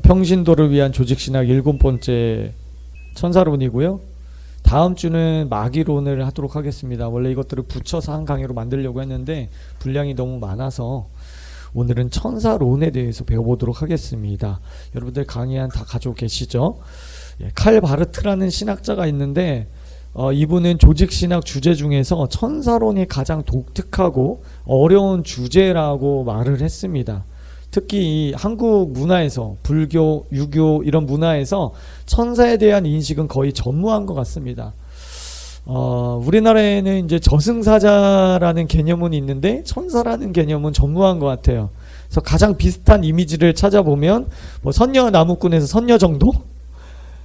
평신도를 위한 조직신학 7번째 천사론이고요. 다음 주는 마귀론을 하도록 하겠습니다. 원래 이것들을 붙여서 한 강의로 만들려고 했는데 분량이 너무 많아서 오늘은 천사론에 대해서 배워보도록 하겠습니다. 여러분들 강의안 다 가지고 계시죠? 칼 바르트라는 신학자가 있는데 이분은 조직신학 주제 중에서 천사론이 가장 독특하고 어려운 주제라고 말을 했습니다. 특히 이 한국 문화에서 불교, 유교 이런 문화에서 천사에 대한 인식은 거의 전무한 것 같습니다. 우리나라에는 이제 저승사자라는 개념은 있는데 천사라는 개념은 전무한 것 같아요. 그래서 가장 비슷한 이미지를 찾아보면 뭐 선녀 나무꾼에서 선녀 정도?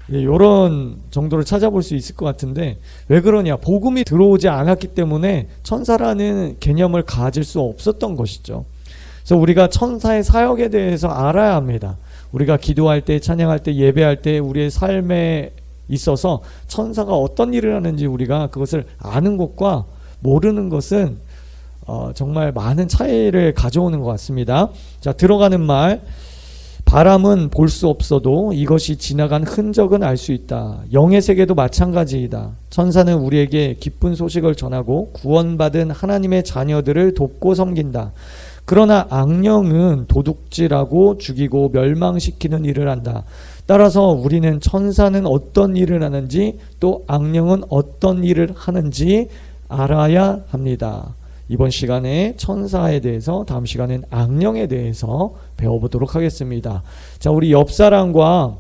이런 정도를 찾아볼 수 있을 것 같은데 왜 그러냐? 복음이 들어오지 않았기 때문에 천사라는 개념을 가질 수 없었던 것이죠. 그래서 우리가 천사의 사역에 대해서 알아야 합니다. 우리가 기도할 때, 찬양할 때, 예배할 때 우리의 삶에 있어서 천사가 어떤 일을 하는지 우리가 그것을 아는 것과 모르는 것은 정말 많은 차이를 가져오는 것 같습니다. 자, 들어가는 말. 바람은 볼 수 없어도 이것이 지나간 흔적은 알 수 있다. 영의 세계도 마찬가지이다. 천사는 우리에게 기쁜 소식을 전하고 구원받은 하나님의 자녀들을 돕고 섬긴다. 그러나 악령은 도둑질하고 죽이고 멸망시키는 일을 한다. 따라서 우리는 천사는 어떤 일을 하는지 또 악령은 어떤 일을 하는지 알아야 합니다. 이번 시간에 천사에 대해서, 다음 시간엔 악령에 대해서 배워보도록 하겠습니다. 자, 우리 옆사람과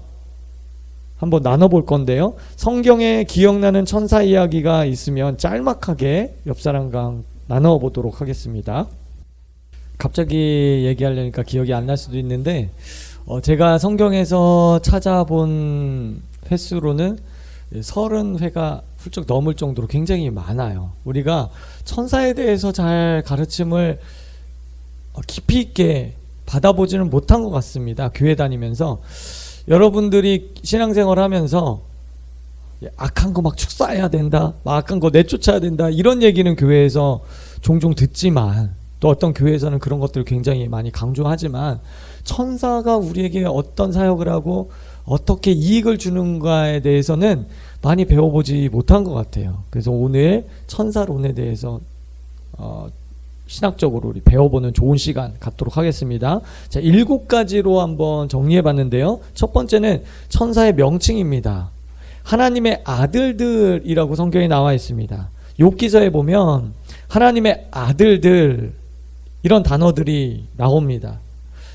한번 나눠볼 건데요. 성경에 기억나는 천사 이야기가 있으면 짤막하게 옆사람과 나눠보도록 하겠습니다. 갑자기 얘기하려니까 기억이 안 날 수도 있는데 제가 성경에서 찾아본 횟수로는 30회가 훌쩍 넘을 정도로 굉장히 많아요. 우리가 천사에 대해서 잘 가르침을 깊이 있게 받아보지는 못한 것 같습니다. 교회 다니면서 여러분들이 신앙생활 하면서 악한 거 막 축사해야 된다, 악한 거 내쫓아야 된다, 이런 얘기는 교회에서 종종 듣지만 또 어떤 교회에서는 그런 것들을 굉장히 많이 강조하지만 천사가 우리에게 어떤 사역을 하고 어떻게 이익을 주는가에 대해서는 많이 배워보지 못한 것 같아요. 그래서 오늘 천사론에 대해서 신학적으로 우리 배워보는 좋은 시간 갖도록 하겠습니다. 자, 7가지로 한번 정리해봤는데요. 첫 번째는 천사의 명칭입니다. 하나님의 아들들이라고 성경에 나와 있습니다. 욥기서에 보면 하나님의 아들들 이런 단어들이 나옵니다.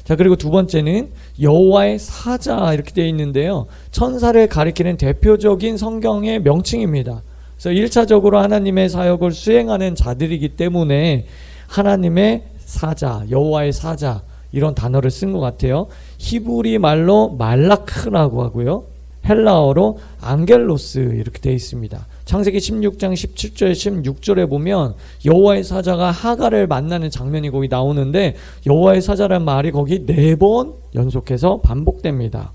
자, 그리고 두 번째는 여호와의 사자 이렇게 되어 있는데요. 천사를 가리키는 대표적인 성경의 명칭입니다. 그래서 1차적으로 하나님의 사역을 수행하는 자들이기 때문에 하나님의 사자, 여호와의 사자 이런 단어를 쓴 것 같아요. 히브리 말로 말라크라고 하고요. 헬라어로 앙겔로스 이렇게 되어 있습니다. 창세기 16장 17절 16절에 보면 여호와의 사자가 하갈을 만나는 장면이 거기 나오는데 여호와의 사자라는 말이 거기 4번 연속해서 반복됩니다.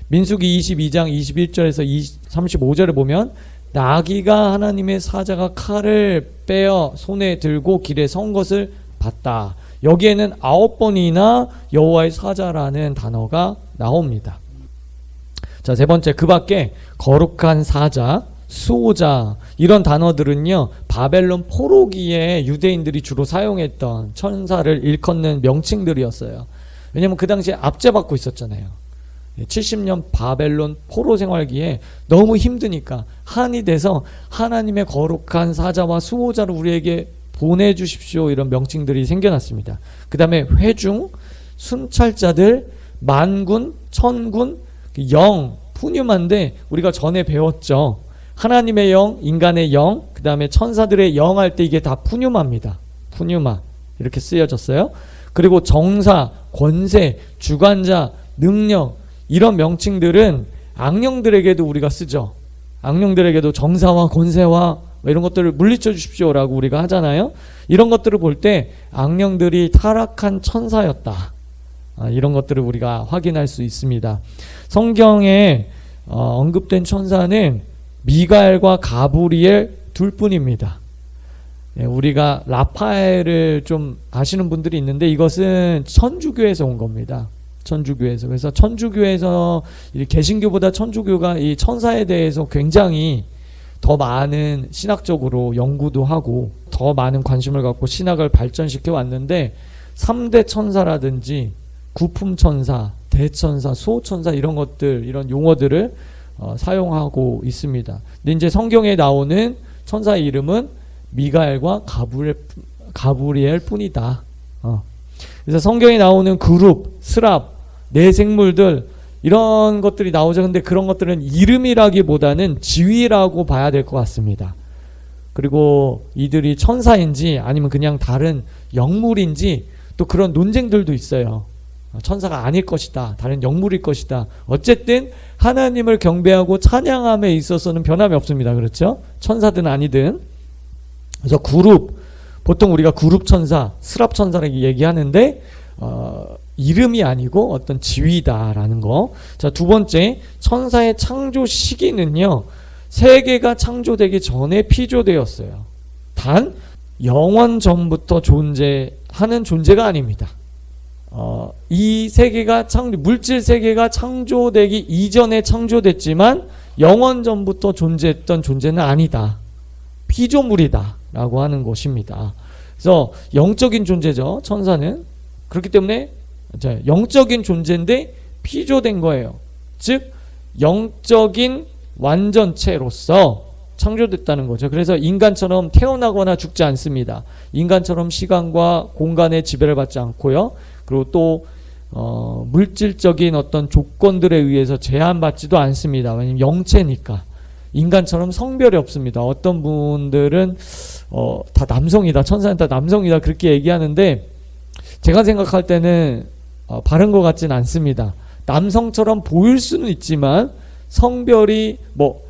민수기 22장 21절에서 35절에 보면 나귀가 하나님의 사자가 칼을 빼어 손에 들고 길에 선 것을 봤다. 여기에는 9번이나 여호와의 사자라는 단어가 나옵니다. 자, 세 번째, 그 밖에 거룩한 사자, 수호자 이런 단어들은요 바벨론 포로기에 유대인들이 주로 사용했던 천사를 일컫는 명칭들이었어요. 왜냐하면 그 당시에 압제받고 있었잖아요. 70년 바벨론 포로 생활기에 너무 힘드니까 한이 돼서 하나님의 거룩한 사자와 수호자를 우리에게 보내주십시오 이런 명칭들이 생겨났습니다. 그 다음에 회중, 순찰자들, 만군, 천군, 영, 푸뉴마인데 우리가 전에 배웠죠. 하나님의 영, 인간의 영, 그 다음에 천사들의 영 할 때 이게 다 푸뉴마입니다. 푸뉴마 이렇게 쓰여졌어요. 그리고 정사, 권세, 주관자, 능력 이런 명칭들은 악령들에게도 우리가 쓰죠. 악령들에게도 정사와 권세와 이런 것들을 물리쳐 주십시오라고 우리가 하잖아요. 이런 것들을 볼 때 악령들이 타락한 천사였다. 이런 것들을 우리가 확인할 수 있습니다. 성경에 언급된 천사는 미가엘과 가브리엘 둘뿐입니다. 우리가 라파엘을 좀 아시는 분들이 있는데 이것은 천주교에서 온 겁니다. 천주교에서. 그래서 천주교에서 개신교보다 천주교가 이 천사에 대해서 굉장히 더 많은 신학적으로 연구도 하고 더 많은 관심을 갖고 신학을 발전시켜 왔는데 3대 천사라든지 구품천사, 대천사, 수호천사 이런 것들, 이런 용어들을 사용하고 있습니다. 근데 이제 성경에 나오는 천사의 이름은 미가엘과 가브리엘 뿐이다. 그래서 성경에 나오는 그룹, 스랍, 내생물들 이런 것들이 나오죠. 근데 그런 것들은 이름이라기보다는 지위라고 봐야 될 것 같습니다. 그리고 이들이 천사인지 아니면 그냥 다른 영물인지 또 그런 논쟁들도 있어요. 천사가 아닐 것이다. 다른 영물일 것이다. 어쨌든 하나님을 경배하고 찬양함에 있어서는 변함이 없습니다. 그렇죠? 천사든 아니든. 그래서 그룹, 보통 우리가 그룹 천사, 스랍 천사라고 얘기하는데 이름이 아니고 어떤 지위다라는 거. 자, 두 번째, 천사의 창조 시기는요, 세계가 창조되기 전에 피조되었어요. 단 영원 전부터 존재하는 존재가 아닙니다. 이 세계가 물질 세계가 창조되기 이전에 창조됐지만 영원 전부터 존재했던 존재는 아니다. 피조물이다 라고 하는 것입니다. 그래서 영적인 존재죠. 천사는. 그렇기 때문에 영적인 존재인데 피조된 거예요. 즉 영적인 완전체로서 창조됐다는 거죠. 그래서 인간처럼 태어나거나 죽지 않습니다. 인간처럼 시간과 공간의 지배를 받지 않고요. 그리고 또 물질적인 어떤 조건들에 의해서 제한받지도 않습니다. 왜냐하면 영체니까. 인간처럼 성별이 없습니다. 어떤 분들은 다 남성이다, 천사는 다 남성이다 그렇게 얘기하는데 제가 생각할 때는 바른 것 같진 않습니다. 남성처럼 보일 수는 있지만 성별이 뭐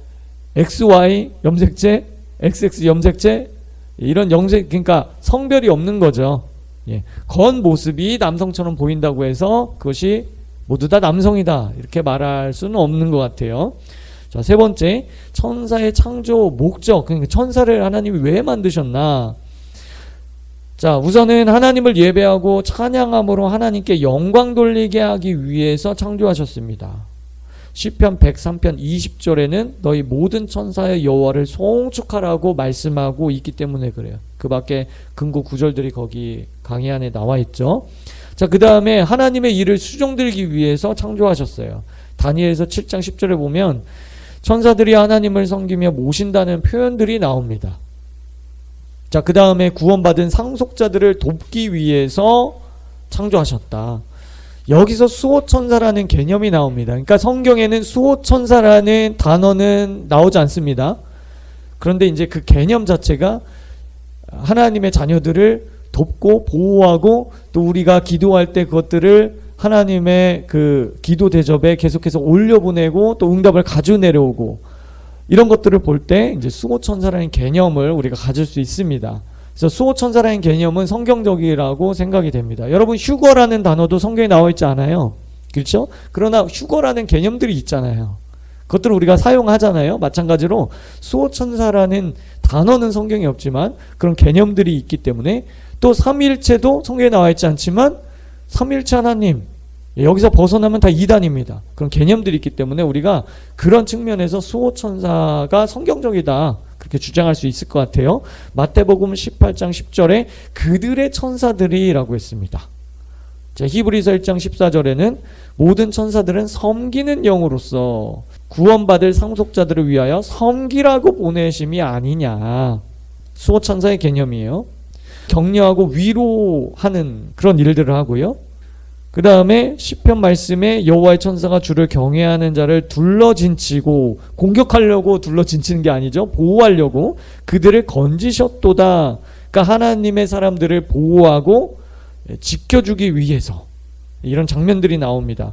XY 염색체, XX 염색체 이런 그러니까 성별이 없는 거죠. 예. 겉모습이 남성처럼 보인다고 해서 그것이 모두 다 남성이다 이렇게 말할 수는 없는 것 같아요. 자, 세 번째, 천사의 창조 목적. 그러니까 천사를 하나님이 왜 만드셨나? 자, 우선은 하나님을 예배하고 찬양함으로 하나님께 영광 돌리게 하기 위해서 창조하셨습니다. 시편 103편 20절에는 너희 모든 천사의 여호와를 송축하라고 말씀하고 있기 때문에 그래요. 그 밖에 근거 구절들이 거기 강의 안에 나와 있죠. 자, 그 다음에 하나님의 일을 수종들기 위해서 창조하셨어요. 다니엘서 7장 10절에 보면 천사들이 하나님을 섬기며 모신다는 표현들이 나옵니다. 자, 그 다음에 구원받은 상속자들을 돕기 위해서 창조하셨다. 여기서 수호천사라는 개념이 나옵니다. 그러니까 성경에는 수호천사라는 단어는 나오지 않습니다. 그런데 이제 그 개념 자체가 하나님의 자녀들을 돕고 보호하고 또 우리가 기도할 때 그것들을 하나님의 그 기도 대접에 계속해서 올려보내고 또 응답을 가져 내려오고 이런 것들을 볼 때 이제 수호천사라는 개념을 우리가 가질 수 있습니다. 그래서 수호천사라는 개념은 성경적이라고 생각이 됩니다. 여러분 휴거라는 단어도 성경에 나와 있지 않아요? 그렇죠? 그러나 휴거라는 개념들이 있잖아요. 그것들을 우리가 사용하잖아요. 마찬가지로 수호천사라는 단어는 성경에 없지만 그런 개념들이 있기 때문에 또 삼위일체도 성경에 나와 있지 않지만 삼위일체 하나님 여기서 벗어나면 다 이단입니다. 그런 개념들이 있기 때문에 우리가 그런 측면에서 수호천사가 성경적이다 그렇게 주장할 수 있을 것 같아요. 마태복음 18장 10절에 그들의 천사들이 라고 했습니다. 자, 히브리서 1장 14절에는 모든 천사들은 섬기는 영으로서 구원받을 상속자들을 위하여 섬기라고 보내심이 아니냐. 수호천사의 개념이에요. 격려하고 위로하는 그런 일들을 하고요. 그 다음에 시편 말씀에 여호와의 천사가 주를 경외하는 자를 둘러진치고 공격하려고 둘러진치는 게 아니죠. 보호하려고 그들을 건지셨도다. 그러니까 하나님의 사람들을 보호하고 지켜주기 위해서 이런 장면들이 나옵니다.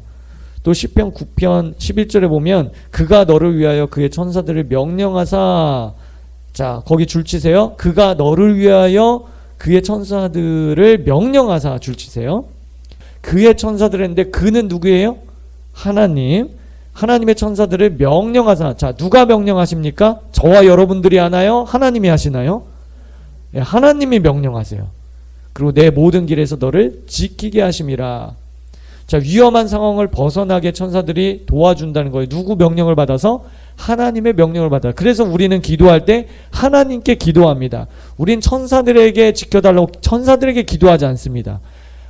또 시편 9편 11절에 보면 그가 너를 위하여 그의 천사들을 명령하사 자 거기 줄치세요. 그가 너를 위하여 그의 천사들을 명령하사 줄치세요. 그의 천사들 했는데 그는 누구예요? 하나님. 하나님의 천사들을 명령하사. 자, 누가 명령하십니까? 저와 여러분들이 하나요? 하나님이 하시나요? 네, 하나님이 명령하세요. 그리고 내 모든 길에서 너를 지키게 하심이라. 자, 위험한 상황을 벗어나게 천사들이 도와준다는 거예요. 누구 명령을 받아서? 하나님의 명령을 받아. 그래서 우리는 기도할 때 하나님께 기도합니다. 우린 천사들에게 지켜달라고 천사들에게 기도하지 않습니다.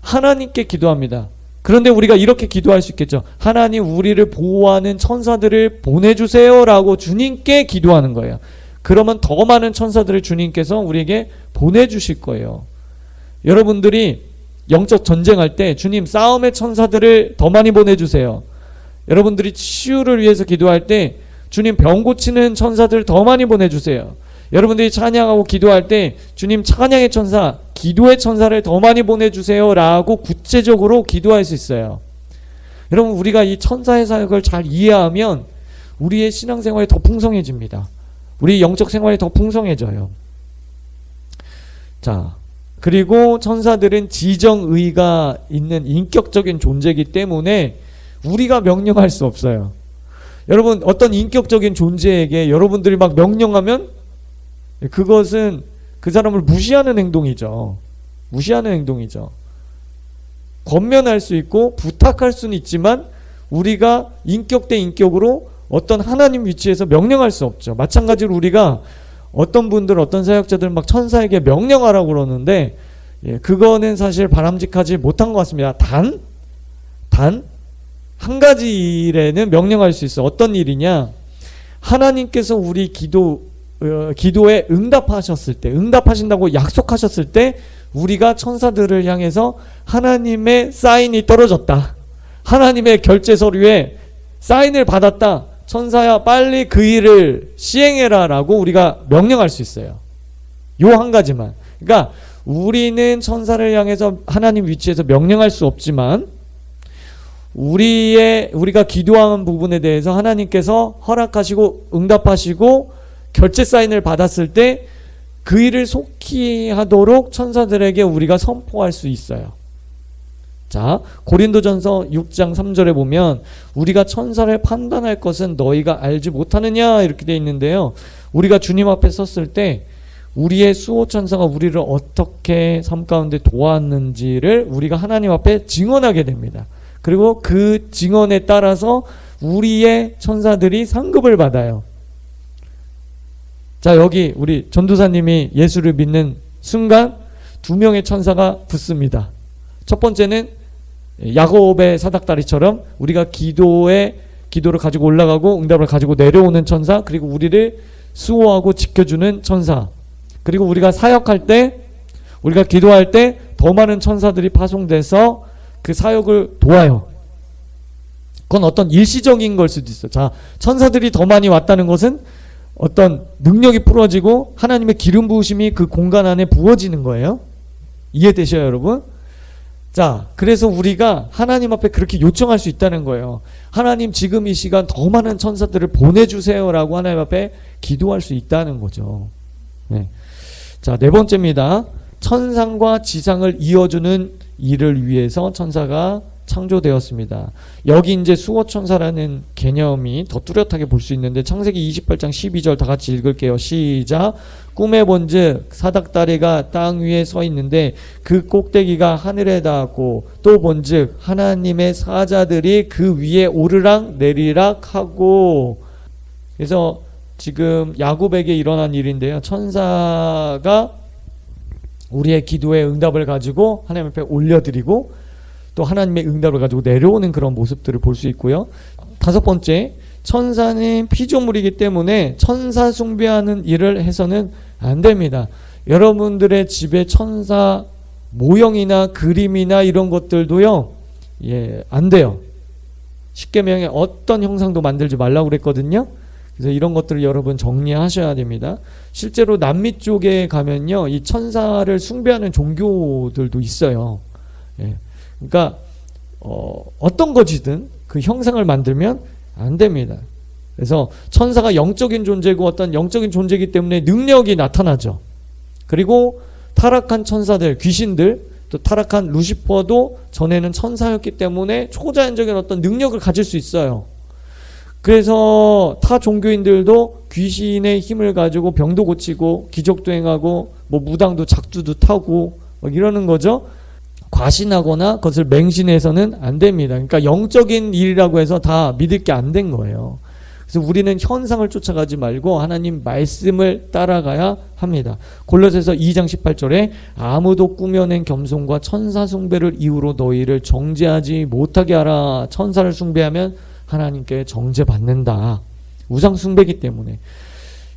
하나님께 기도합니다. 그런데 우리가 이렇게 기도할 수 있겠죠. 하나님, 우리를 보호하는 천사들을 보내주세요 라고 주님께 기도하는 거예요. 그러면 더 많은 천사들을 주님께서 우리에게 보내주실 거예요. 여러분들이 영적 전쟁할 때 주님, 싸움의 천사들을 더 많이 보내주세요. 여러분들이 치유를 위해서 기도할 때 주님, 병 고치는 천사들 더 많이 보내주세요. 여러분들이 찬양하고 기도할 때 주님, 찬양의 천사, 기도의 천사를 더 많이 보내주세요 라고 구체적으로 기도할 수 있어요. 여러분, 우리가 이 천사의 사역을 잘 이해하면 우리의 신앙생활이 더 풍성해집니다. 우리 영적 생활이 더 풍성해져요. 자, 그리고 천사들은 지정의가 있는 인격적인 존재이기 때문에 우리가 명령할 수 없어요. 여러분, 어떤 인격적인 존재에게 여러분들이 막 명령하면 그것은 그 사람을 무시하는 행동이죠. 무시하는 행동이죠. 권면할 수 있고 부탁할 수는 있지만 우리가 인격 대 인격으로 어떤 하나님 위치에서 명령할 수 없죠. 마찬가지로 우리가 어떤 분들, 어떤 사역자들 막 천사에게 명령하라고 그러는데 그거는 사실 바람직하지 못한 것 같습니다. 단 한 가지 일에는 명령할 수 있어. 어떤 일이냐? 하나님께서 우리 기도에 응답하셨을 때, 응답하신다고 약속하셨을 때 우리가 천사들을 향해서 하나님의 사인이 떨어졌다, 하나님의 결제 서류에 사인을 받았다, 천사야 빨리 그 일을 시행해라 라고 우리가 명령할 수 있어요. 요 한 가지만. 그러니까 우리는 천사를 향해서 하나님 위치에서 명령할 수 없지만 우리가 기도하는 부분에 대해서 하나님께서 허락하시고 응답하시고 결제 사인을 받았을 때 그 일을 속히 하도록 천사들에게 우리가 선포할 수 있어요. 자, 고린도전서 6장 3절에 보면 우리가 천사를 판단할 것은 너희가 알지 못하느냐 이렇게 되어 있는데요. 우리가 주님 앞에 섰을 때 우리의 수호천사가 우리를 어떻게 삶 가운데 도왔는지를 우리가 하나님 앞에 증언하게 됩니다. 그리고 그 증언에 따라서 우리의 천사들이 상급을 받아요. 자, 여기 우리 전도사님이 예수를 믿는 순간 2명의 천사가 붙습니다. 첫 번째는 야곱의 사닥다리처럼 우리가 기도를 가지고 올라가고 응답을 가지고 내려오는 천사, 그리고 우리를 수호하고 지켜주는 천사, 그리고 우리가 사역할 때, 우리가 기도할 때 더 많은 천사들이 파송돼서 그 사역을 도와요. 그건 어떤 일시적인 걸 수도 있어. 자, 천사들이 더 많이 왔다는 것은 어떤 능력이 풀어지고 하나님의 기름 부으심이 그 공간 안에 부어지는 거예요. 이해되셔요, 여러분? 자, 그래서 우리가 하나님 앞에 그렇게 요청할 수 있다는 거예요. 하나님, 지금 이 시간 더 많은 천사들을 보내주세요 라고 하나님 앞에 기도할 수 있다는 거죠. 네. 자, 네 번째입니다. 천상과 지상을 이어주는 일을 위해서 천사가 창조되었습니다. 여기 이제 수호천사라는 개념이 더 뚜렷하게 볼 수 있는데 창세기 28장 12절 다 같이 읽을게요. 시작. 꿈에 본즉 사닥다리가 땅 위에 서 있는데 그 꼭대기가 하늘에 닿았고 또 본즉 하나님의 사자들이 그 위에 오르락 내리락 하고. 그래서 지금 야곱에게 일어난 일인데요. 천사가 우리의 기도의 응답을 가지고 하나님 앞에 올려드리고 또 하나님의 응답을 가지고 내려오는 그런 모습들을 볼 수 있고요. 다섯 번째, 천사는 피조물이기 때문에 천사 숭배하는 일을 해서는 안 됩니다. 여러분들의 집에 천사 모형이나 그림이나 이런 것들도요, 안 돼요. 십계명에 어떤 형상도 만들지 말라고 그랬거든요. 그래서 이런 것들을 여러분 정리하셔야 됩니다. 실제로 남미 쪽에 가면요, 이 천사를 숭배하는 종교들도 있어요. 그러니까 어떤 것이든 그 형상을 만들면 안 됩니다. 그래서 천사가 영적인 존재고 어떤 영적인 존재이기 때문에 능력이 나타나죠. 그리고 타락한 천사들, 귀신들, 또 타락한 루시퍼도 전에는 천사였기 때문에 초자연적인 어떤 능력을 가질 수 있어요. 그래서 타 종교인들도 귀신의 힘을 가지고 병도 고치고 기적도 행하고 뭐 무당도 작두도 타고 막 이러는 거죠. 과신하거나 그것을 맹신해서는 안 됩니다. 그러니까 영적인 일이라고 해서 다 믿을 게 안 된 거예요. 그래서 우리는 현상을 쫓아가지 말고 하나님 말씀을 따라가야 합니다. 골로새서 2장 18절에 아무도 꾸며낸 겸손과 천사 숭배를 이유로 너희를 정죄하지 못하게 하라. 천사를 숭배하면 하나님께 정죄받는다. 우상 숭배이기 때문에.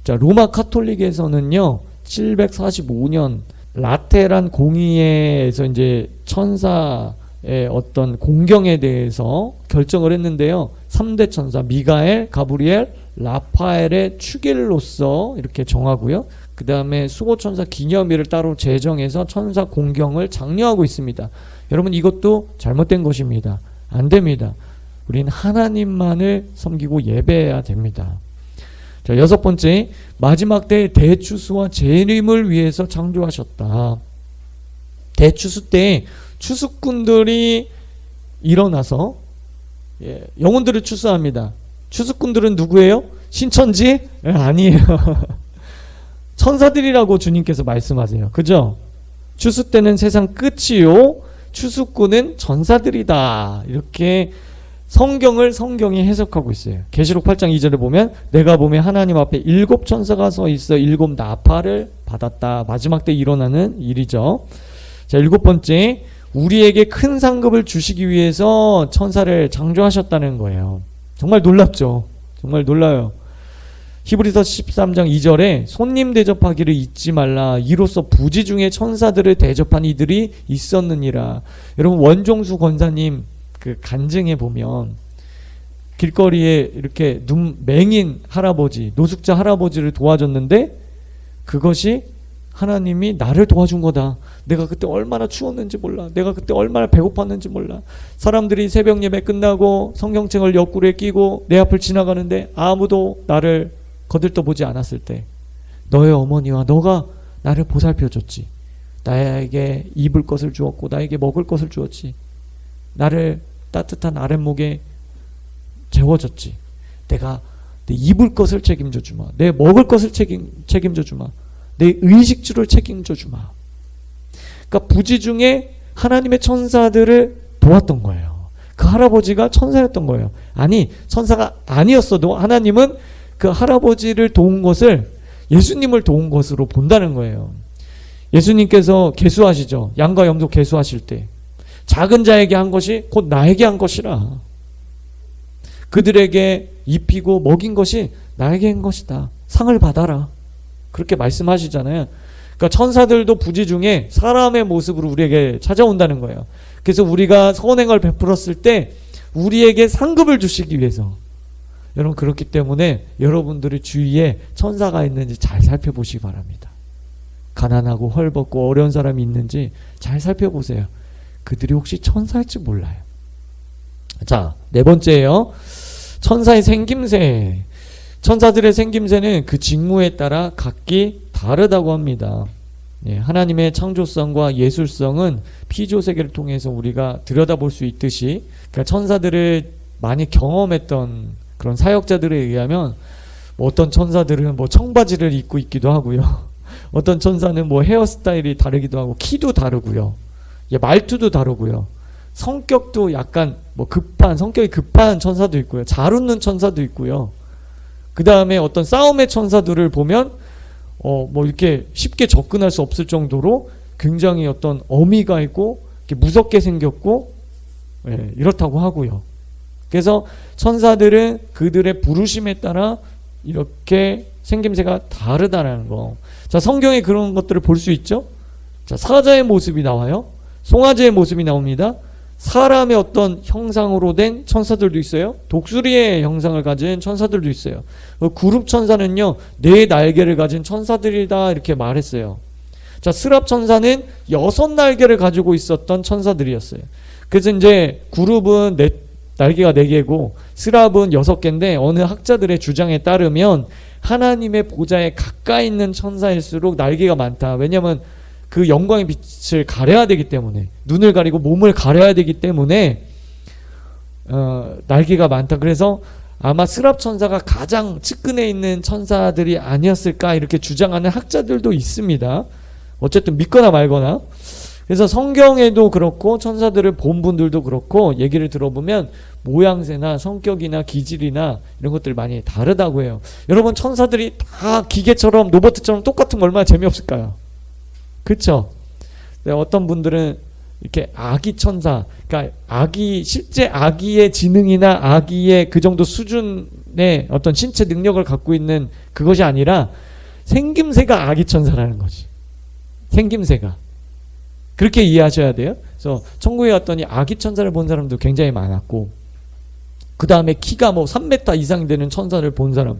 자, 로마 카톨릭에서는요, 745년 라테란 공의회에서 이제 천사의 어떤 공경에 대해서 결정을 했는데요. 3대 천사 미가엘, 가브리엘, 라파엘의 축일로서 이렇게 정하고요. 그 다음에 수호천사 기념일을 따로 제정해서 천사 공경을 장려하고 있습니다. 여러분, 이것도 잘못된 것입니다. 안 됩니다. 우린 하나님만을 섬기고 예배해야 됩니다. 자, 6번째, 마지막 때에 대추수와 재림을 위해서 창조하셨다. 대추수 때 추수꾼들이 일어나서 영혼들을 추수합니다. 추수꾼들은 누구예요? 신천지? 아니에요. 천사들이라고 주님께서 말씀하세요. 그죠? 추수 때는 세상 끝이요, 추수꾼은 전사들이다. 이렇게 성경이 해석하고 있어요. 계시록 8장 2절에 보면 내가 보면 하나님 앞에 7 천사가 서 있어 7 나팔을 받았다. 마지막 때 일어나는 일이죠. 자, 7번째, 우리에게 큰 상급을 주시기 위해서 천사를 창조하셨다는 거예요. 정말 놀랍죠. 정말 놀라요. 히브리서 13장 2절에 손님 대접하기를 잊지 말라. 이로써 부지 중에 천사들을 대접한 이들이 있었느니라. 여러분, 원종수 권사님 그 간증해 보면 길거리에 이렇게 맹인 할아버지, 노숙자 할아버지를 도와줬는데 그것이 하나님이 나를 도와준 거다. 내가 그때 얼마나 추웠는지 몰라. 내가 그때 얼마나 배고팠는지 몰라. 사람들이 새벽 예배 끝나고 성경책을 옆구리에 끼고 내 앞을 지나가는데 아무도 나를 거들떠보지 않았을 때 너의 어머니와 너가 나를 보살펴줬지. 나에게 입을 것을 주었고 나에게 먹을 것을 주었지. 나를 따뜻한 아랫목에 재워줬지. 내가 내 입을 것을 책임져 주마. 내 먹을 것을 책임져 주마. 내 의식주를 책임져 주마. 그러니까 부지 중에 하나님의 천사들을 도왔던 거예요. 그 할아버지가 천사였던 거예요. 아니, 천사가 아니었어도 하나님은 그 할아버지를 도운 것을 예수님을 도운 것으로 본다는 거예요. 예수님께서 계수하시죠. 양과 염소 계수하실 때 작은 자에게 한 것이 곧 나에게 한 것이라. 그들에게 입히고 먹인 것이 나에게 한 것이다. 상을 받아라. 그렇게 말씀하시잖아요. 그러니까 천사들도 부지 중에 사람의 모습으로 우리에게 찾아온다는 거예요. 그래서 우리가 선행을 베풀었을 때 우리에게 상급을 주시기 위해서. 여러분, 그렇기 때문에 여러분들의 주위에 천사가 있는지 잘 살펴보시기 바랍니다. 가난하고 헐벗고 어려운 사람이 있는지 잘 살펴보세요. 그들이 혹시 천사일지 몰라요. 자, 4번째예요. 천사의 생김새. 천사들의 생김새는 그 직무에 따라 각기 다르다고 합니다. 하나님의 창조성과 예술성은 피조세계를 통해서 우리가 들여다볼 수 있듯이, 그러니까 천사들을 많이 경험했던 그런 사역자들에 의하면 어떤 천사들은 청바지를 입고 있기도 하고요. 어떤 천사는 헤어스타일이 다르기도 하고 키도 다르고요. 말투도 다르고요. 성격도 약간 성격이 급한 천사도 있고요. 잘 웃는 천사도 있고요. 그 다음에 어떤 싸움의 천사들을 보면 이렇게 쉽게 접근할 수 없을 정도로 굉장히 어떤 어미가 있고 무섭게 생겼고 이렇다고 하고요. 그래서 천사들은 그들의 부르심에 따라 이렇게 생김새가 다르다는 거. 자, 성경에 그런 것들을 볼 수 있죠. 자, 사자의 모습이 나와요. 송아지의 모습이 나옵니다. 사람의 어떤 형상으로 된 천사들도 있어요. 독수리의 형상을 가진 천사들도 있어요. 구룹 천사는요, 4 날개를 가진 천사들이다 이렇게 말했어요. 자, 스랍 천사는 6 날개를 가지고 있었던 천사들이었어요. 그래서 이제 구룹은 날개가 4개고 스랍은 6개인데 어느 학자들의 주장에 따르면 하나님의 보좌에 가까이 있는 천사일수록 날개가 많다. 왜냐하면 그 영광의 빛을 가려야 되기 때문에, 눈을 가리고 몸을 가려야 되기 때문에 날개가 많다. 그래서 아마 스랍 천사가 가장 측근에 있는 천사들이 아니었을까 이렇게 주장하는 학자들도 있습니다. 어쨌든 믿거나 말거나. 그래서 성경에도 그렇고 천사들을 본 분들도 그렇고 얘기를 들어보면 모양새나 성격이나 기질이나 이런 것들 많이 다르다고 해요. 여러분, 천사들이 다 기계처럼 로봇처럼 똑같으면 얼마나 재미없을까요? 그렇죠? 어떤 분들은 이렇게 아기 천사, 그러니까 실제 아기의 지능이나 아기의 그 정도 수준의 어떤 신체 능력을 갖고 있는 그것이 아니라 생김새가 아기 천사라는 거지. 생김새가. 그렇게 이해하셔야 돼요. 그래서 천국에 갔더니 아기 천사를 본 사람도 굉장히 많았고, 그 다음에 키가 뭐 3m 이상 되는 천사를 본 사람,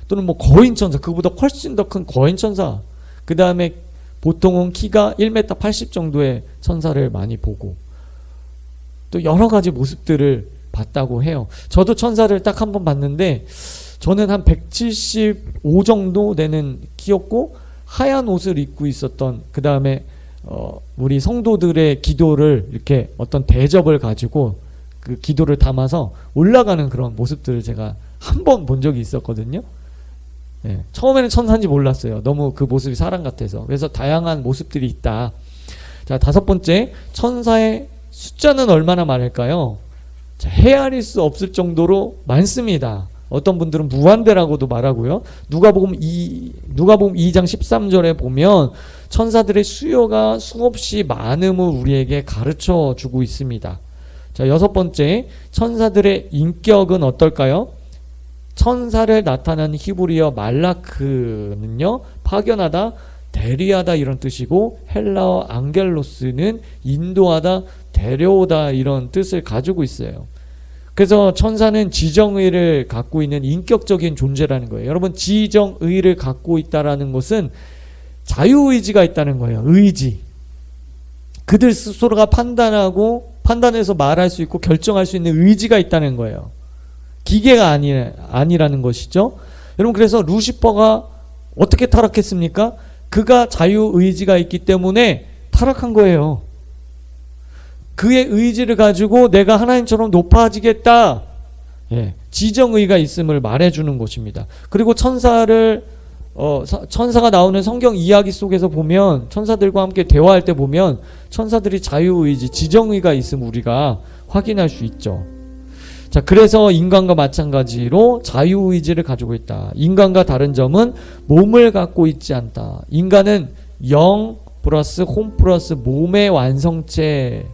또는 뭐 거인 천사, 그보다 훨씬 더 큰 거인 천사, 그 다음에 보통은 키가 1m 80 정도의 천사를 많이 보고, 또 여러 가지 모습들을 봤다고 해요. 저도 천사를 딱 한 번 봤는데, 저는 한 175 정도 되는 키였고, 하얀 옷을 입고 있었던, 그 다음에 우리 성도들의 기도를 이렇게 어떤 대접을 가지고 그 기도를 담아서 올라가는 그런 모습들을 제가 한 번 본 적이 있었거든요. 네, 처음에는 천사인지 몰랐어요. 너무 그 모습이 사람 같아서. 그래서 다양한 모습들이 있다. 자, 5번째, 천사의 숫자는 얼마나 많을까요? 자, 헤아릴 수 없을 정도로 많습니다. 어떤 분들은 무한대라고도 말하고요. 누가복음 2장 13절에 보면 천사들의 수요가 수없이 많음을 우리에게 가르쳐 주고 있습니다. 자, 6번째, 천사들의 인격은 어떨까요? 천사를 나타낸 히브리어 말라크는요, 파견하다, 대리하다 이런 뜻이고, 헬라어 앙겔로스는 인도하다, 데려오다 이런 뜻을 가지고 있어요. 그래서 천사는 지정의를 갖고 있는 인격적인 존재라는 거예요. 여러분, 지정의를 갖고 있다라는 것은 자유의지가 있다는 거예요. 의지. 그들 스스로가 판단해서 말할 수 있고 결정할 수 있는 의지가 있다는 거예요. 기계가 아니라는 것이죠. 여러분, 그래서 루시퍼가 어떻게 타락했습니까? 그가 자유의지가 있기 때문에 타락한 거예요. 그의 의지를 가지고 내가 하나님처럼 높아지겠다. 지정의가 있음을 말해주는 것입니다. 그리고 천사가 나오는 성경 이야기 속에서 보면, 천사들과 함께 대화할 때 보면 천사들이 자유의지, 지정의가 있음을 우리가 확인할 수 있죠. 자, 그래서 인간과 마찬가지로 자유의지를 가지고 있다. 인간과 다른 점은 몸을 갖고 있지 않다. 인간은 영 플러스 혼 플러스 몸의 완성체이지만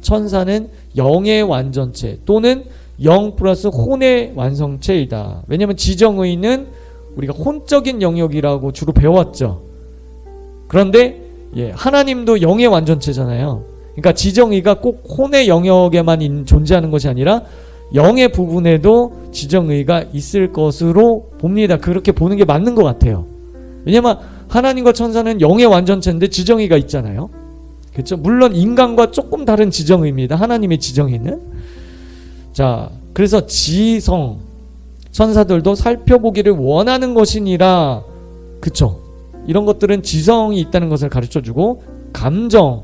천사는 영의 완전체 또는 영 플러스 혼의 완성체이다. 왜냐하면 지정의는 우리가 혼적인 영역이라고 주로 배웠죠. 그런데 하나님도 영의 완전체잖아요. 그러니까 지정의가 꼭 혼의 영역에만 존재하는 것이 아니라 영의 부분에도 지정의가 있을 것으로 봅니다. 그렇게 보는 게 맞는 것 같아요. 왜냐하면 하나님과 천사는 영의 완전체인데 지정의가 있잖아요. 그렇죠? 물론 인간과 조금 다른 지정의입니다. 하나님의 지정의는. 자, 그래서 지성, 천사들도 살펴보기를 원하는 것이니라. 그쵸? 이런 것들은 지성이 있다는 것을 가르쳐주고, 감정,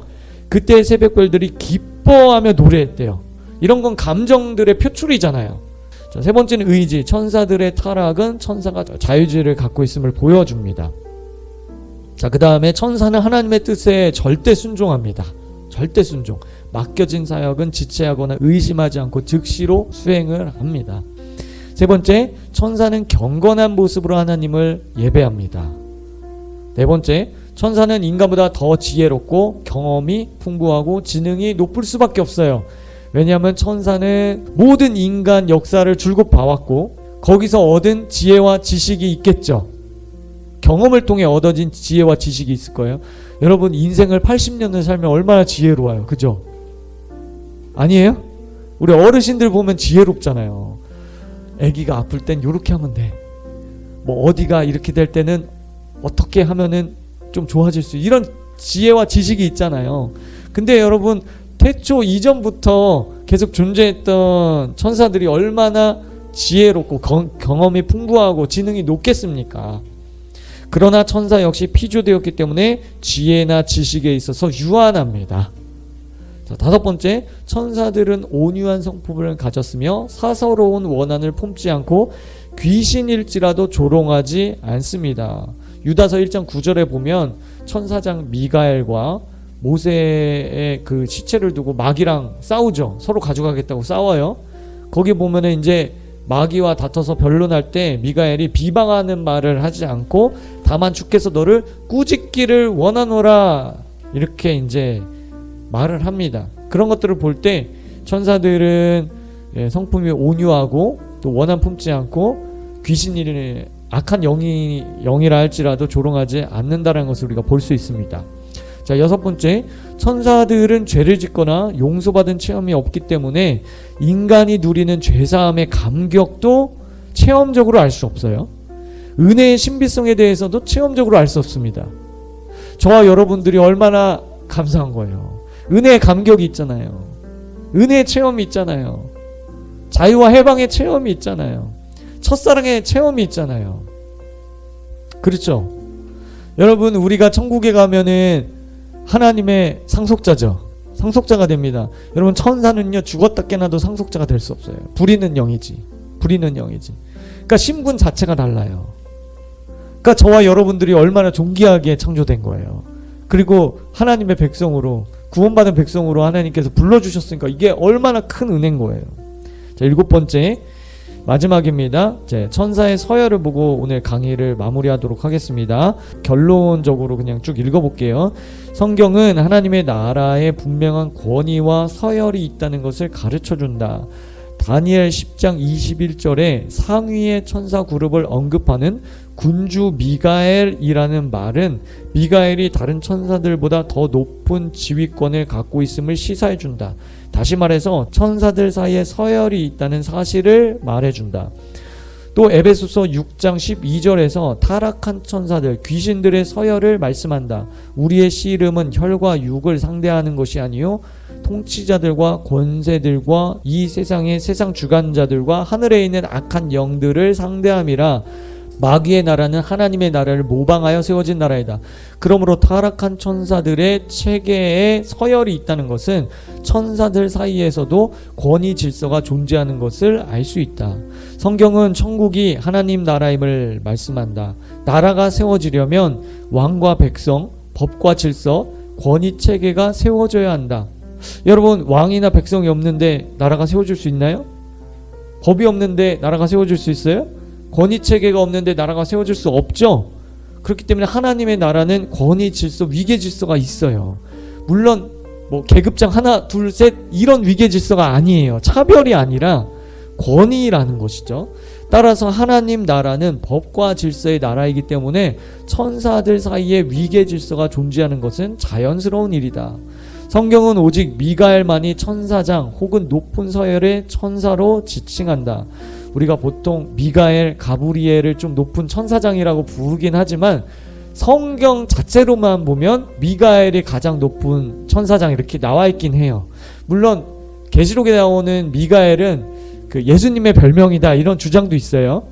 그때 새벽별들이 기뻐하며 노래했대요. 이런 건 감정들의 표출이잖아요. 자, 세 번째는 의지. 천사들의 타락은 천사가 자유의지를 갖고 있음을 보여줍니다. 자, 그 다음에 천사는 하나님의 뜻에 절대 순종합니다. 절대 순종. 맡겨진 사역은 지체하거나 의심하지 않고 즉시로 수행을 합니다. 세 번째, 천사는 경건한 모습으로 하나님을 예배합니다. 네 번째, 천사는 인간보다 더 지혜롭고 경험이 풍부하고 지능이 높을 수밖에 없어요. 왜냐하면 천사는 모든 인간 역사를 줄곧 봐왔고 거기서 얻은 지혜와 지식이 있겠죠. 경험을 통해 얻어진 지혜와 지식이 있을 거예요. 여러분, 인생을 80년을 살면 얼마나 지혜로워요. 그죠? 아니에요? 우리 어르신들 보면 지혜롭잖아요. 아기가 아플 땐 요렇게 하면 돼. 뭐 어디가 이렇게 될 때는 어떻게 하면은 좀 좋아질 수, 이런 지혜와 지식이 있잖아요. 근데 여러분, 태초 이전부터 계속 존재했던 천사들이 얼마나 지혜롭고 경험이 풍부하고 지능이 높겠습니까? 그러나 천사 역시 피조되었기 때문에 지혜나 지식에 있어서 유한합니다. 자, 다섯 번째, 천사들은 온유한 성품을 가졌으며 사서로운 원한을 품지 않고 귀신일지라도 조롱하지 않습니다. 유다서 1장 9절에 보면 천사장 미가엘과 모세의 그 시체를 두고 마귀랑 싸우죠. 서로 가져가겠다고 싸워요. 거기 보면은 이제 마귀와 다퉈서 변론할 때 미가엘이 비방하는 말을 하지 않고 다만 주께서 너를 꾸짖기를 원하노라 이렇게 이제 말을 합니다. 그런 것들을 볼 때 천사들은 성품이 온유하고 또 원한 품지 않고 귀신이 악한 영이라 할지라도 조롱하지 않는다는 것을 우리가 볼 수 있습니다. 자, 6번째, 천사들은 죄를 짓거나 용서받은 체험이 없기 때문에 인간이 누리는 죄사함의 감격도 체험적으로 알 수 없어요. 은혜의 신비성에 대해서도 체험적으로 알 수 없습니다. 저와 여러분들이 얼마나 감사한 거예요. 은혜의 감격이 있잖아요. 은혜의 체험이 있잖아요. 자유와 해방의 체험이 있잖아요. 첫사랑의 체험이 있잖아요. 그렇죠? 여러분, 우리가 천국에 가면은 하나님의 상속자죠. 상속자가 됩니다. 여러분, 천사는요 죽었다 깨나도 상속자가 될 수 없어요. 부리는 영이지. 그러니까 신분 자체가 달라요. 그러니까 저와 여러분들이 얼마나 존귀하게 창조된 거예요. 그리고 하나님의 백성으로, 구원받은 백성으로 하나님께서 불러주셨으니까 이게 얼마나 큰 은혜인 거예요. 자, 7번째, 마지막입니다. 천사의 서열을 보고 오늘 강의를 마무리하도록 하겠습니다. 결론적으로 그냥 쭉 읽어볼게요. 성경은 하나님의 나라에 분명한 권위와 서열이 있다는 것을 가르쳐준다. 다니엘 10장 21절에 상위의 천사 그룹을 언급하는 군주 미가엘이라는 말은 미가엘이 다른 천사들보다 더 높은 지휘권을 갖고 있음을 시사해준다. 다시 말해서 천사들 사이에 서열이 있다는 사실을 말해준다. 또 에베소서 6장 12절에서 타락한 천사들, 귀신들의 서열을 말씀한다. 우리의 씨름은 혈과 육을 상대하는 것이 아니요 통치자들과 권세들과 이 세상의 세상 주관자들과 하늘에 있는 악한 영들을 상대함이라. 마귀의 나라는 하나님의 나라를 모방하여 세워진 나라이다. 그러므로 타락한 천사들의 체계에 서열이 있다는 것은 천사들 사이에서도 권위 질서가 존재하는 것을 알 수 있다. 성경은 천국이 하나님 나라임을 말씀한다. 나라가 세워지려면 왕과 백성, 법과 질서, 권위 체계가 세워져야 한다. 여러분, 왕이나 백성이 없는데 나라가 세워질 수 있나요? 법이 없는데 나라가 세워질 수 있어요? 권위 체계가 없는데 나라가 세워질 수 없죠. 그렇기 때문에 하나님의 나라는 권위 질서, 위계 질서가 있어요. 물론 뭐 계급장 하나, 둘, 셋 이런 위계 질서가 아니에요. 차별이 아니라 권위라는 것이죠. 따라서 하나님 나라는 법과 질서의 나라이기 때문에 천사들 사이에 위계 질서가 존재하는 것은 자연스러운 일이다. 성경은 오직 미가엘만이 천사장 혹은 높은 서열의 천사로 지칭한다. 우리가 보통 미가엘, 가브리엘을 좀 높은 천사장이라고 부르긴 하지만 성경 자체로만 보면 미가엘이 가장 높은 천사장 이렇게 나와 있긴 해요. 물론 계시록에 나오는 미가엘은 그 예수님의 별명이다 이런 주장도 있어요.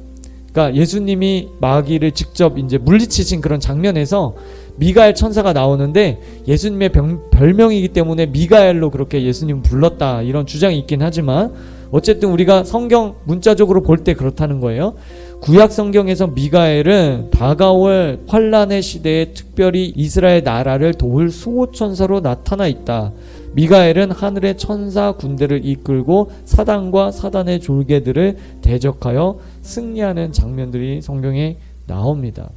그러니까 예수님이 마귀를 직접 이제 물리치신 그런 장면에서 미가엘 천사가 나오는데 예수님의 별명이기 때문에 미가엘로 그렇게 예수님 불렀다 이런 주장이 있긴 하지만 어쨌든 우리가 성경 문자적으로 볼 때 그렇다는 거예요. 구약 성경에서 미가엘은 다가올 환란의 시대에 특별히 이스라엘 나라를 도울 수호천사로 나타나 있다. 미가엘은 하늘의 천사 군대를 이끌고 사단과 사단의 졸개들을 대적하여 승리하는 장면들이 성경에 나옵니다.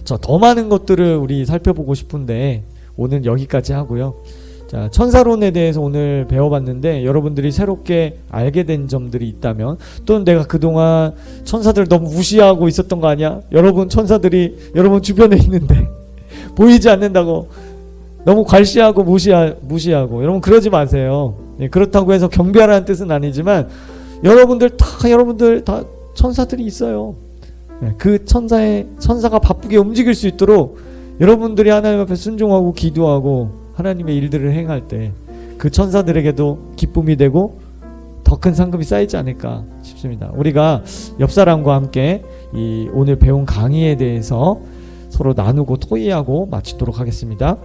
자, 더 많은 것들을 우리 살펴보고 싶은데 오늘 여기까지 하고요. 자, 천사론에 대해서 오늘 배워봤는데 여러분들이 새롭게 알게 된 점들이 있다면 또는 내가 그동안 천사들 너무 무시하고 있었던 거 아니야? 여러분 천사들이 여러분 주변에 있는데 보이지 않는다고 너무 괄시하고 무시하고 여러분 그러지 마세요. 예, 그렇다고 해서 경배하라는 뜻은 아니지만 여러분들 다 천사들이 있어요. 예, 그 천사가 바쁘게 움직일 수 있도록 여러분들이 하나님 앞에 순종하고 기도하고 하나님의 일들을 행할 때 그 천사들에게도 기쁨이 되고 더 큰 상급이 쌓이지 않을까 싶습니다. 우리가 옆 사람과 함께 이 오늘 배운 강의에 대해서 서로 나누고 토의하고 마치도록 하겠습니다.